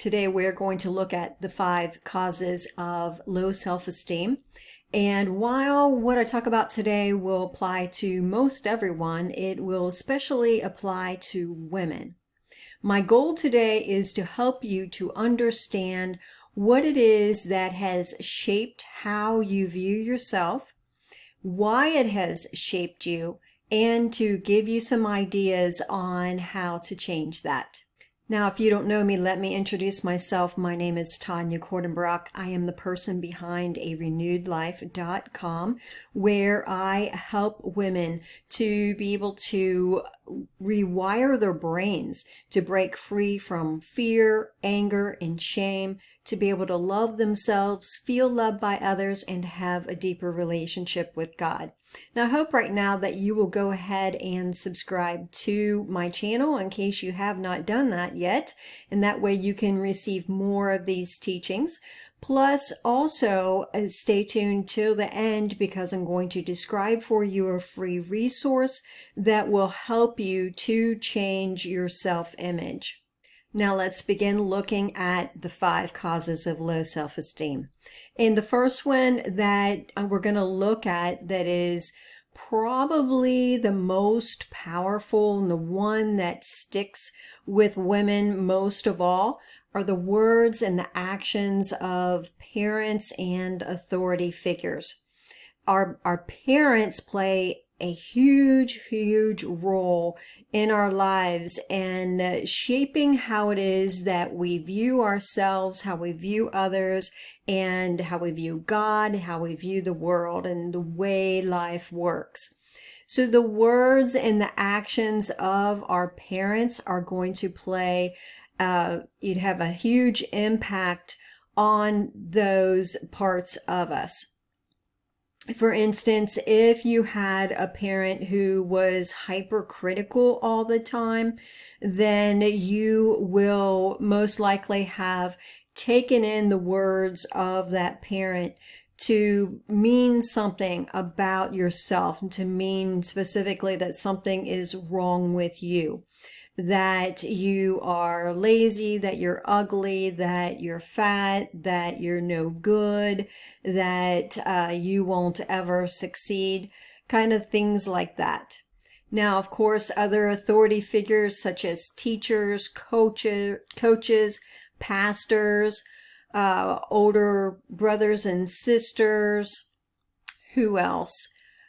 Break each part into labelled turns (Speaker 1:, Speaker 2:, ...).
Speaker 1: Today we're going to look at the 5 causes of low self-esteem. And while what I talk about today will apply to most everyone, it will especially apply to women. My goal today is to help you to understand what it is that has shaped how you view yourself, why it has shaped you, and to give you some ideas on how to change that. Now, if you don't know me, let me introduce myself. My name is Tawnya Kordenbrock. I am the person behind arenewedlife.com, where I help women to be able to rewire their brains, to break free from fear, anger, and shame, to be able to love themselves, feel loved by others, and have a deeper relationship with God. Now, I hope right now that you will go ahead and subscribe to my channel in case you have not done that yet, and that way you can receive more of these teachings. Plus, also stay tuned till the end because I'm going to describe for you a free resource that will help you to change your self-image. Now let's begin looking at the 5 causes of low self-esteem. And the first one that we're going to look at that is probably the most powerful and the one that sticks with women most of all are the words and the actions of parents and authority figures. Our parents play a huge role in our lives and shaping how it is that we view ourselves, how we view others, and how we view God, how we view the world and the way life works. So the words and the actions of our parents are going to play, you'd have a huge impact on those parts of us. For instance, if you had a parent who was hypercritical all the time, then you will most likely have taken in the words of that parent to mean something about yourself, to mean specifically that something is wrong with you, that you are lazy, that you're ugly, that you're fat, that you're no good, that you won't ever succeed, kind of things like that. Now, of course, other authority figures such as teachers, coaches, pastors, older brothers and sisters, who else?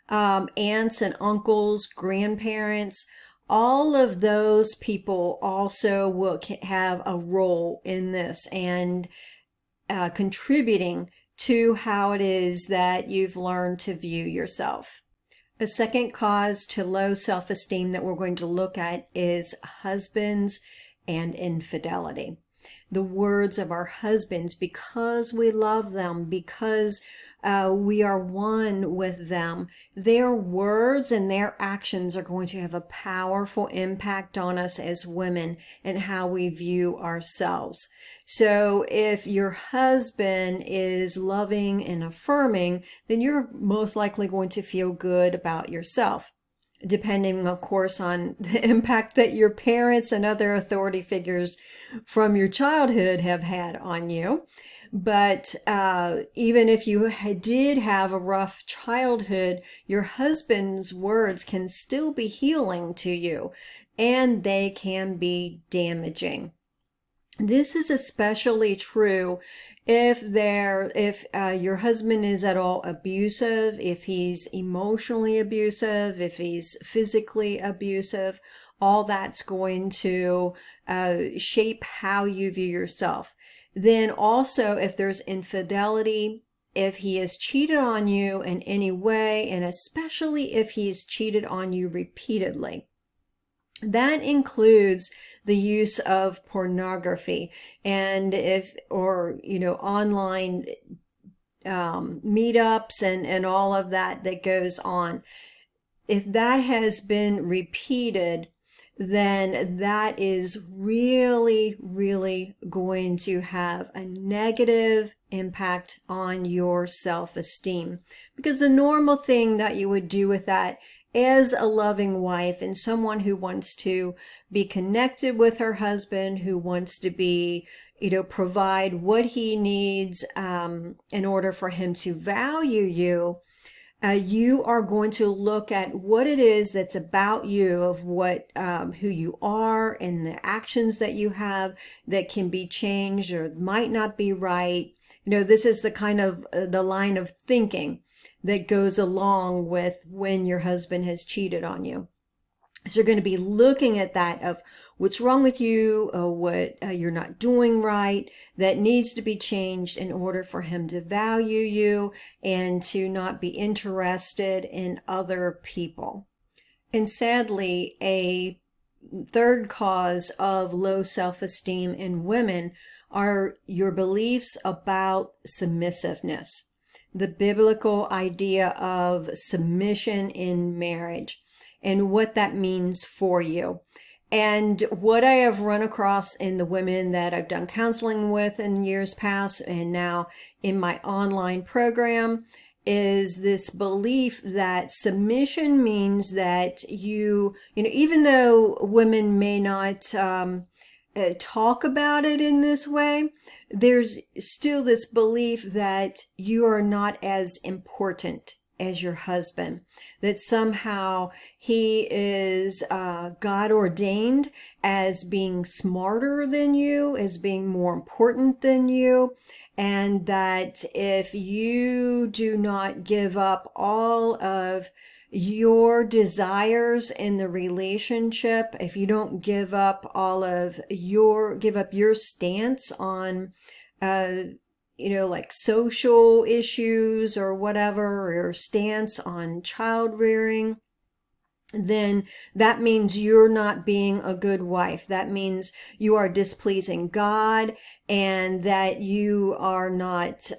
Speaker 1: Aunts and uncles, grandparents, all of those people also will have a role in this and contributing to how it is that you've learned to view yourself. A second cause to low self-esteem that we're going to look at is husbands and infidelity. The words of our husbands, because we love them, because we are one with them, their words and their actions are going to have a powerful impact on us as women and how we view ourselves. So if your husband is loving and affirming, then you're most likely going to feel good about yourself, depending, of course, on the impact that your parents and other authority figures from your childhood have had on you. But even if you did have a rough childhood, your husband's words can still be healing to you, and they can be damaging. This is especially true if your husband is at all abusive, if he's emotionally abusive, if he's physically abusive. All that's going to shape how you view yourself. Then also, if there's infidelity, if he has cheated on you in any way, and especially if he's cheated on you repeatedly. That includes the use of pornography and online meetups and all of that goes on. If that has been repeated, then that is really going to have a negative impact on your self-esteem. Because the normal thing that you would do with that as a loving wife and someone who wants to be connected with her husband, who wants to be, provide what he needs in order for him to value you, you are going to look at what it is that's about you, of what who you are and the actions that you have that can be changed or might not be right. This is the kind of the line of thinking that goes along with when your husband has cheated on you. So you're going to be looking at that of what's wrong with you, what you're not doing right, that needs to be changed in order for him to value you and to not be interested in other people. And sadly, a third cause of low self-esteem in women are your beliefs about submissiveness, the biblical idea of submission in marriage, and what that means for you. And what I have run across in the women that I've done counseling with in years past and now in my online program is this belief that submission means that even though women may not talk about it in this way, there's still this belief that you are not as important as your husband, that somehow he is God ordained as being smarter than you, as being more important than you, and that if you do not give up all of your desires in the relationship, if you don't give up your stance on like social issues or whatever, or your stance on child rearing, then that means you're not being a good wife. That means you are displeasing God and that you are not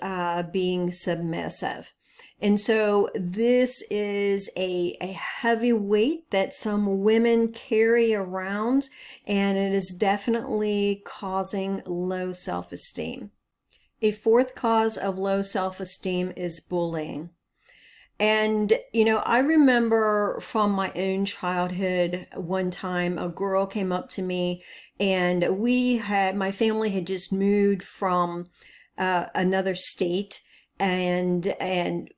Speaker 1: being submissive. And so this is a heavy weight that some women carry around, and it is definitely causing low self-esteem. A fourth cause of low self-esteem is bullying. And, I remember from my own childhood, one time a girl came up to me, and my family had just moved from another state. And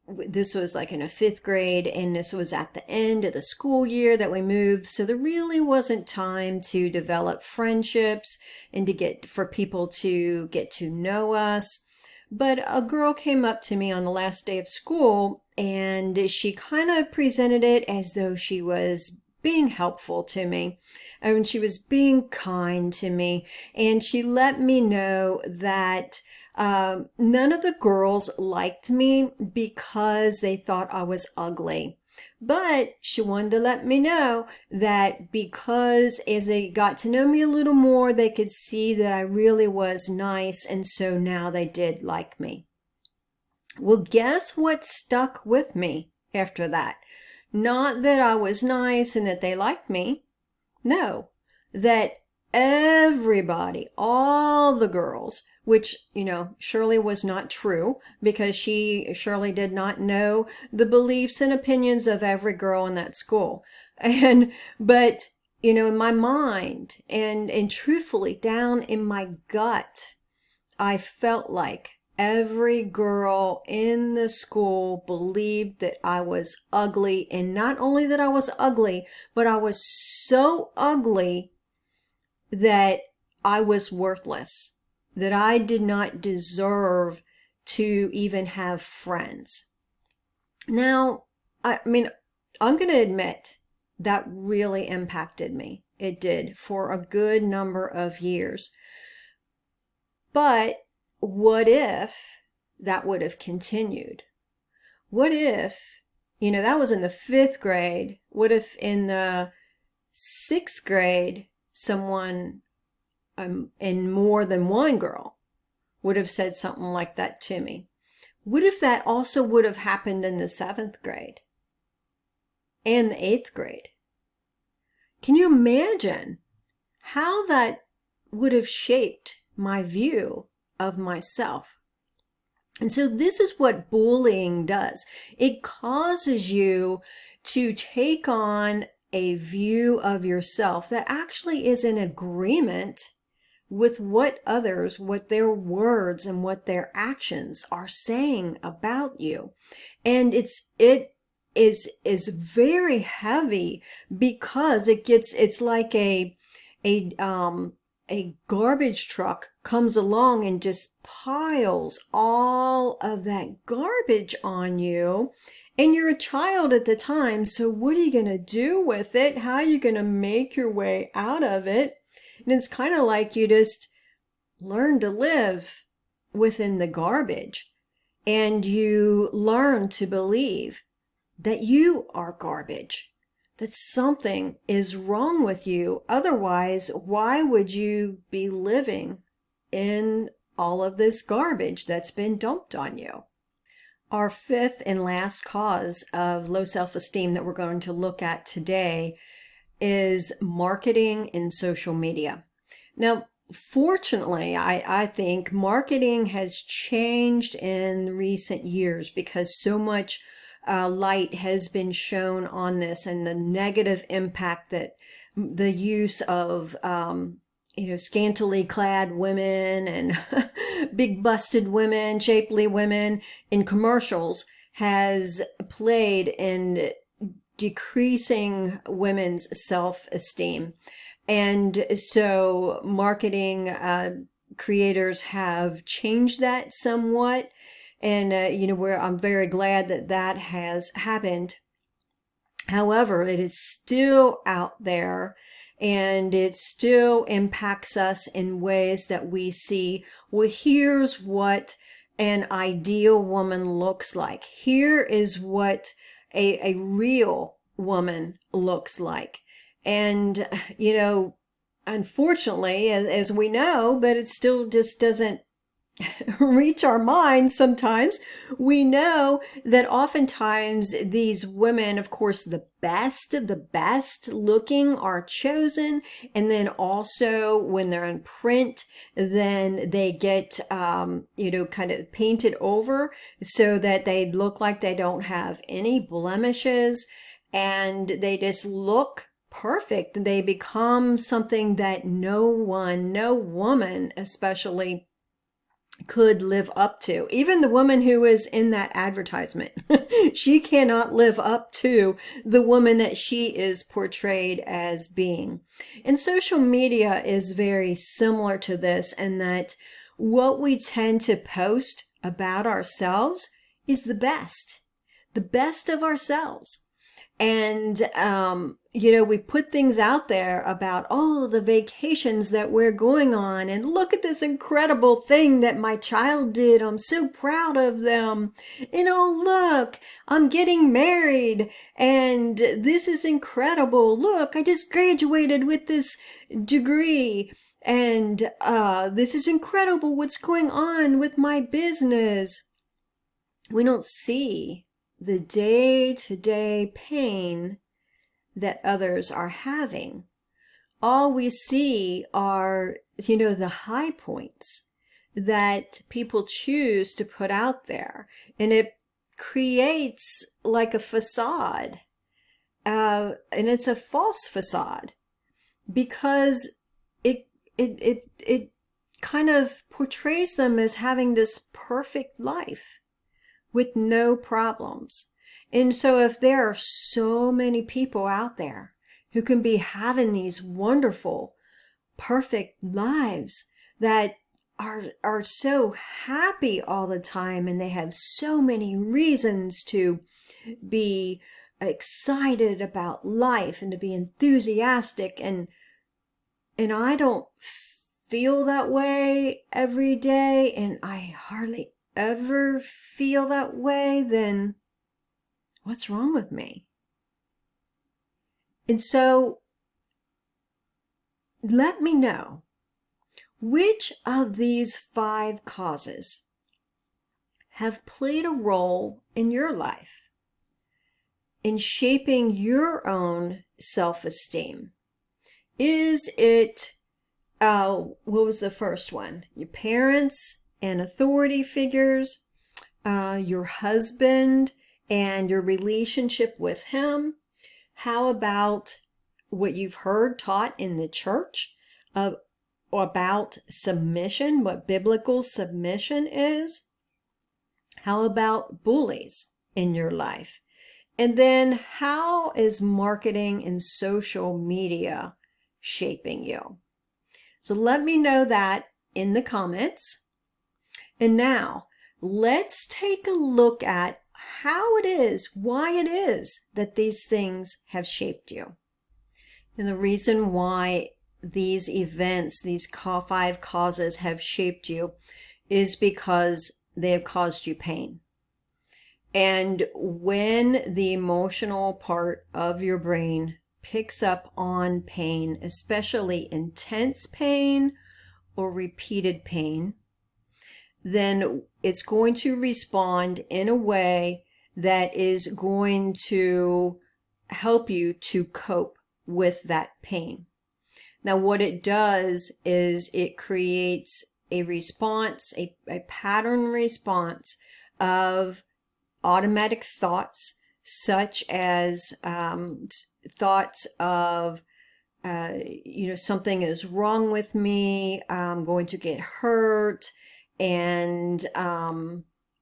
Speaker 1: this was like in a 5th grade, and this was at the end of the school year that we moved. So there really wasn't time to develop friendships and for people to get to know us. But a girl came up to me on the last day of school, and she kind of presented it as though she was being helpful to me, and she was being kind to me, and she let me know that none of the girls liked me because they thought I was ugly. But she wanted to let me know that because as they got to know me a little more, they could see that I really was nice, and so now they did like me. Well, guess what stuck with me after that? Not that I was nice and that they liked me. No, that everybody, all the girls, which, Shirley was not true, because Shirley did not know the beliefs and opinions of every girl in that school. But, in my mind and truthfully down in my gut, I felt like every girl in the school believed that I was ugly, and not only that I was ugly, but I was so ugly that I was worthless, that I did not deserve to even have friends. Now, I'm going to admit that really impacted me. It did, for a good number of years. But what if that would have continued? What if, that was in the 5th grade. What if in the 6th grade, someone, and more than one girl, would have said something like that to me? What if that also would have happened in the 7th grade and the 8th grade? Can you imagine how that would have shaped my view of myself? And so this is what bullying does. It causes you to take on a view of yourself that actually is in agreement with what others, what their words and what their actions are saying about you. And it is very heavy because it's like a garbage truck comes along and just piles all of that garbage on you. And you're a child at the time, so what are you going to do with it? How are you going to make your way out of it? And it's kind of like you just learn to live within the garbage, and you learn to believe that you are garbage, that something is wrong with you. Otherwise, why would you be living in all of this garbage that's been dumped on you? Our fifth and last cause of low self-esteem that we're going to look at today is marketing in social media. Now, fortunately, I think marketing has changed in recent years because so much light has been shown on this and the negative impact that the use of scantily clad women and big busted women, shapely women in commercials has played in decreasing women's self-esteem. And so marketing creators have changed that somewhat. And, I'm very glad that that has happened. However, it is still out there, and it still impacts us in ways that we see, well, here's what an ideal woman looks like. Here is what a real woman looks like. And, unfortunately, as we know, but it still just doesn't reach our minds sometimes, we know that oftentimes these women, of course, the best of the best looking are chosen. And then also when they're in print, then they get, kind of painted over so that they look like they don't have any blemishes and they just look perfect. They become something that no woman especially could live up to. Even the woman who is in that advertisement, she cannot live up to the woman that she is portrayed as being. And social media is very similar to this in that what we tend to post about ourselves is the best of ourselves. And, we put things out there about, the vacations that we're going on, and look at this incredible thing that my child did. I'm so proud of them. Look, I'm getting married and this is incredible. Look, I just graduated with this degree and, this is incredible. What's going on with my business? We don't see the day-to-day pain that others are having. All we see are, the high points that people choose to put out there. And it creates like a facade. And it's a false facade because it kind of portrays them as having this perfect life with no problems. And so if there are so many people out there who can be having these wonderful, perfect lives that are so happy all the time, and they have so many reasons to be excited about life and to be enthusiastic, and I don't feel that way every day, and I hardly ever feel that way, then what's wrong with me? And so let me know, which of these 5 causes have played a role in your life in shaping your own self-esteem? Is it, what was the first one? Your parents and authority figures, your husband and your relationship with Him? How about what you've heard taught in the church about submission, what biblical submission is? How about bullies in your life? And then how is marketing and social media shaping you? So let me know that in the comments. And now let's take a look at how it is, why it is that these things have shaped you. And the reason why these events, these 5 causes have shaped you is because they have caused you pain. And when the emotional part of your brain picks up on pain, especially intense pain or repeated pain, then it's going to respond in a way that is going to help you to cope with that pain. Now, what it does is it creates a response, a pattern response of automatic thoughts, such as thoughts of, something is wrong with me, I'm going to get hurt, and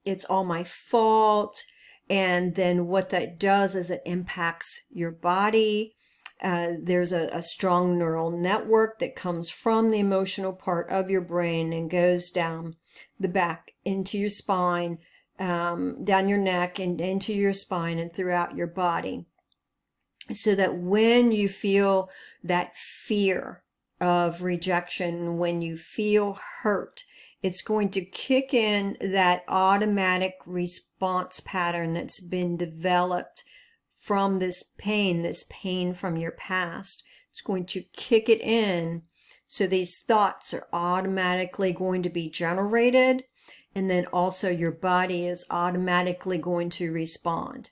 Speaker 1: it's all my fault. And then what that does is it impacts your body. There's a strong neural network that comes from the emotional part of your brain and goes down the back into your spine, down your neck and into your spine and throughout your body. So that when you feel that fear of rejection, when you feel hurt, it's going to kick in that automatic response pattern that's been developed from this pain from your past. It's going to kick it in. So these thoughts are automatically going to be generated. And then also your body is automatically going to respond.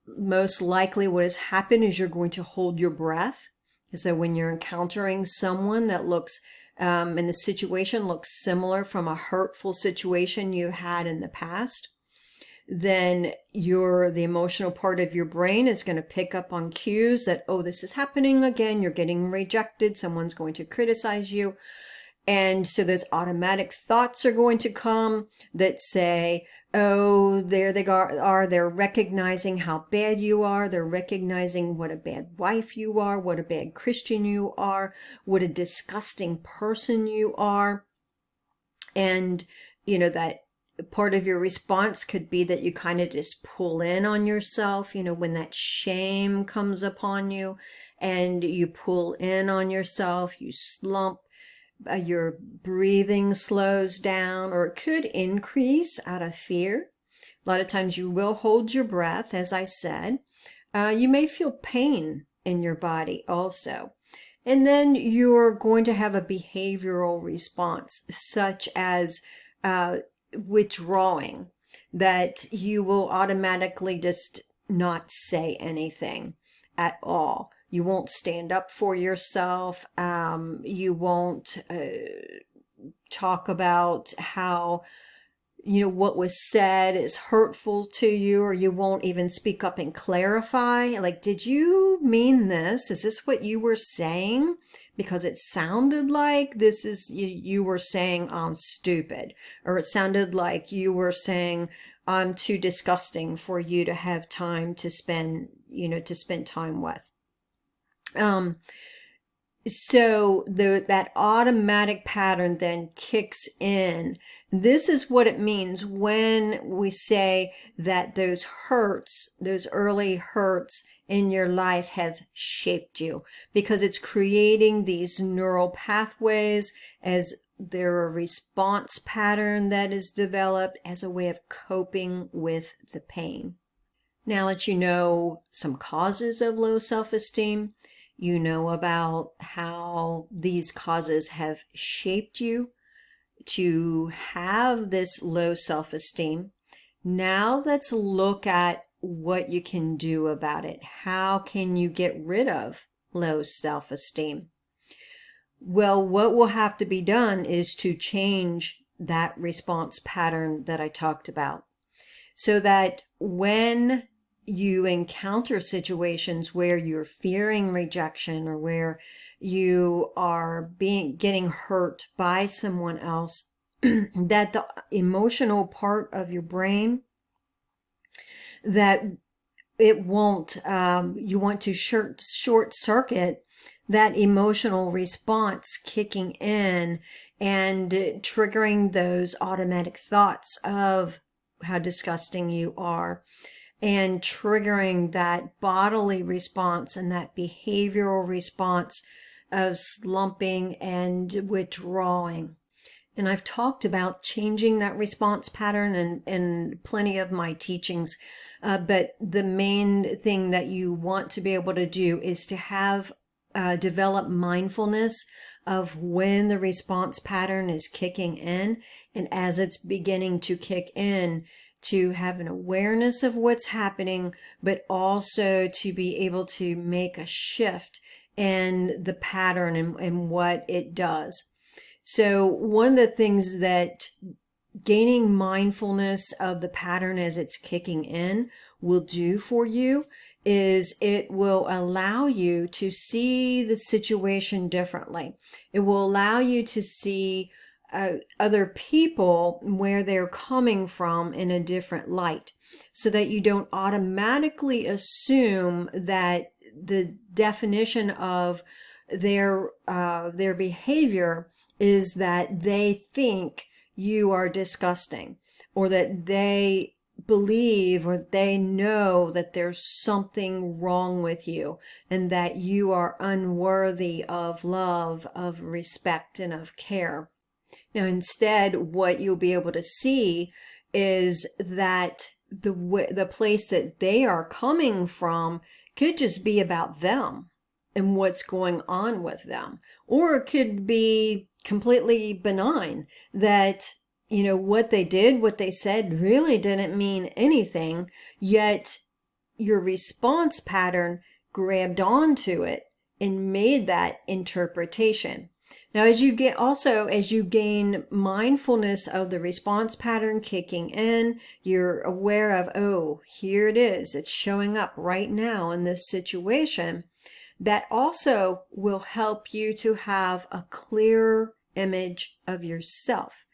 Speaker 1: Most likely what has happened is you're going to hold your breath. So when you're encountering someone that looks, and the situation looks similar from a hurtful situation you had in the past, then the emotional part of your brain is going to pick up on cues that, oh, this is happening again. You're getting rejected. Someone's going to criticize you. And so those automatic thoughts are going to come that say, oh, there they are. They're recognizing how bad you are. They're recognizing what a bad wife you are, what a bad Christian you are, what a disgusting person you are. And, that part of your response could be that you kind of just pull in on yourself, when that shame comes upon you and you pull in on yourself, you slump. Your breathing slows down, or it could increase out of fear. A lot of times you will hold your breath, as I said. You may feel pain in your body also. And then you're going to have a behavioral response, such as withdrawing, that you will automatically just not say anything at all. You won't stand up for yourself. You won't talk about how, what was said is hurtful to you, or you won't even speak up and clarify. Like, did you mean this? Is this what you were saying? Because it sounded like you were saying I'm stupid, or it sounded like you were saying I'm too disgusting for you to have time to spend time with. So that automatic pattern then kicks in. This is what it means when we say that those early hurts in your life have shaped you, because it's creating these neural pathways as they're a response pattern that is developed as a way of coping with the pain. Now that you know some causes of low self-esteem, you know about how these causes have shaped you to have this low self-esteem. Now let's look at what you can do about it. How can you get rid of low self-esteem? Well, what will have to be done is to change that response pattern that I talked about. so that when you encounter situations where you're fearing rejection or where you are getting hurt by someone else, that the emotional part of your brain, that it won't, you want to short circuit that emotional response kicking in and triggering those automatic thoughts of how disgusting you are, and triggering that bodily response and that behavioral response of slumping and withdrawing. And I've talked about changing that response pattern in plenty of my teachings. But the main thing that you want to be able to do is to have develop mindfulness of when the response pattern is kicking in, and as it's beginning to kick in, to have an awareness of what's happening, but also to be able to make a shift in the pattern and what it does. So one of the things that gaining mindfulness of the pattern as it's kicking in will do for you is it will allow you to see the situation differently. It will allow you to see other people where they're coming from in a different light, so that you don't automatically assume that the definition of their behavior is that they think you are disgusting, or that they believe or they know that there's something wrong with you and that you are unworthy of love, of respect, and of care. Now, instead, what you'll be able to see is that the place that they are coming from could just be about them and what's going on with them. Or it could be completely benign, that, you know, what they did, what they said really didn't mean anything, yet your response pattern grabbed onto it and made that interpretation. Now, as you gain mindfulness of the response pattern kicking in, you're aware of, oh, here it is. It's showing up right now in this situation. That also will help you to have a clearer image of yourself,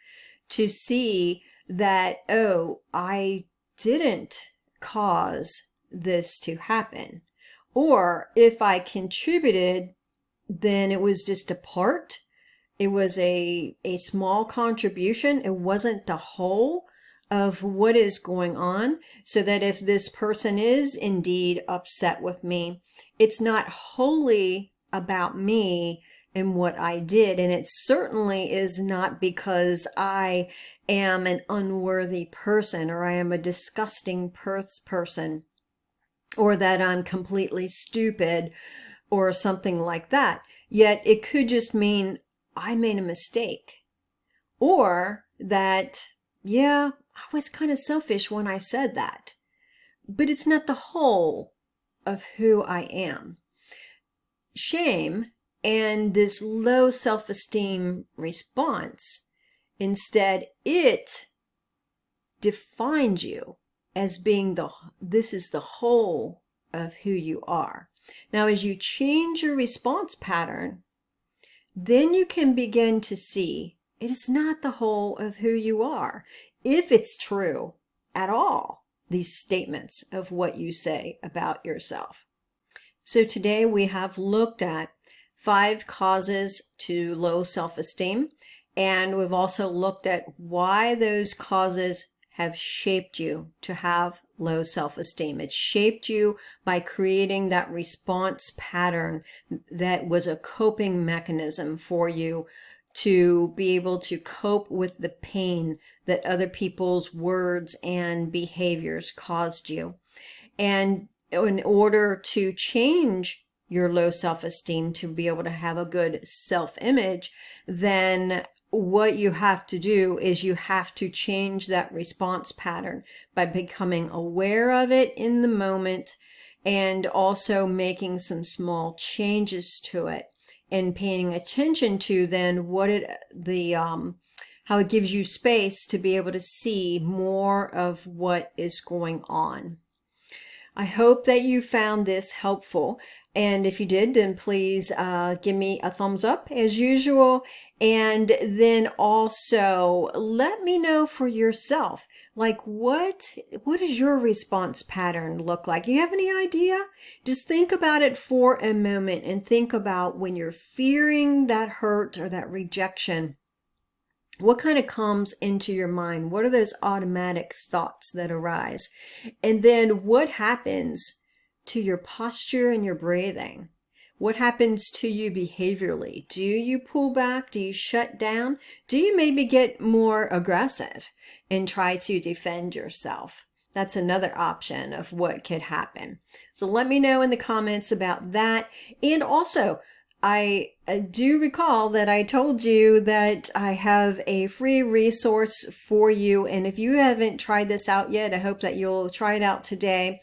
Speaker 1: to see that, oh, I didn't cause this to happen. Or if I contributed, then it was just a part. It was a small contribution. It wasn't the whole of what is going on, so that if this person is indeed upset with me, it's not wholly about me and what I did. And it certainly is not because I am an unworthy person, or I am a disgusting person, or that I'm completely stupid, or something like that. Yet it could just mean I made a mistake, or that, yeah, I was kind of selfish when I said that, but it's not the whole of who I am. Shame and this low self-esteem response, instead, it defines you as being this is the whole of who you are. Now, as you change your response pattern, then you can begin to see it is not the whole of who you are, if it's true at all, these statements of what you say about yourself. So today we have looked at 5 causes to low self-esteem, and we've also looked at why those causes have shaped you to have low self-esteem. It's shaped you by creating that response pattern that was a coping mechanism for you to be able to cope with the pain that other people's words and behaviors caused you. And in order to change your low self-esteem, to be able to have a good self-image, then what you have to do is you have to change that response pattern by becoming aware of it in the moment, and also making some small changes to it, and paying attention to then how it gives you space to be able to see more of what is going on. I hope that you found this helpful. And if you did, then please give me a thumbs up as usual. And then also let me know for yourself, like what does your response pattern look like? You have any idea? Just think about it for a moment and think about when you're fearing that hurt or that rejection. What kind of comes into your mind? What are those automatic thoughts that arise? And then what happens to your posture and your breathing? What happens to you behaviorally? Do you pull back? Do you shut down? Do you maybe get more aggressive and try to defend yourself? That's another option of what could happen. So let me know in the comments about that. And also, I do recall that I told you that I have a free resource for you. And if you haven't tried this out yet, I hope that you'll try it out today.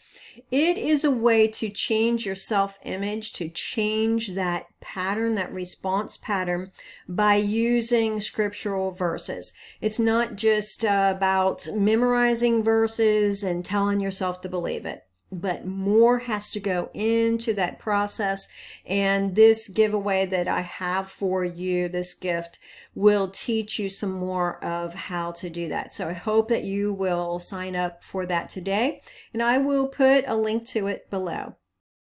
Speaker 1: It is a way to change your self-image, to change that pattern, that response pattern, by using scriptural verses. It's not just about memorizing verses and telling yourself to believe it, but more has to go into that process. And this giveaway that I have for you, this gift, will teach you some more of how to do that. So I hope that you will sign up for that today, and I will put a link to it below.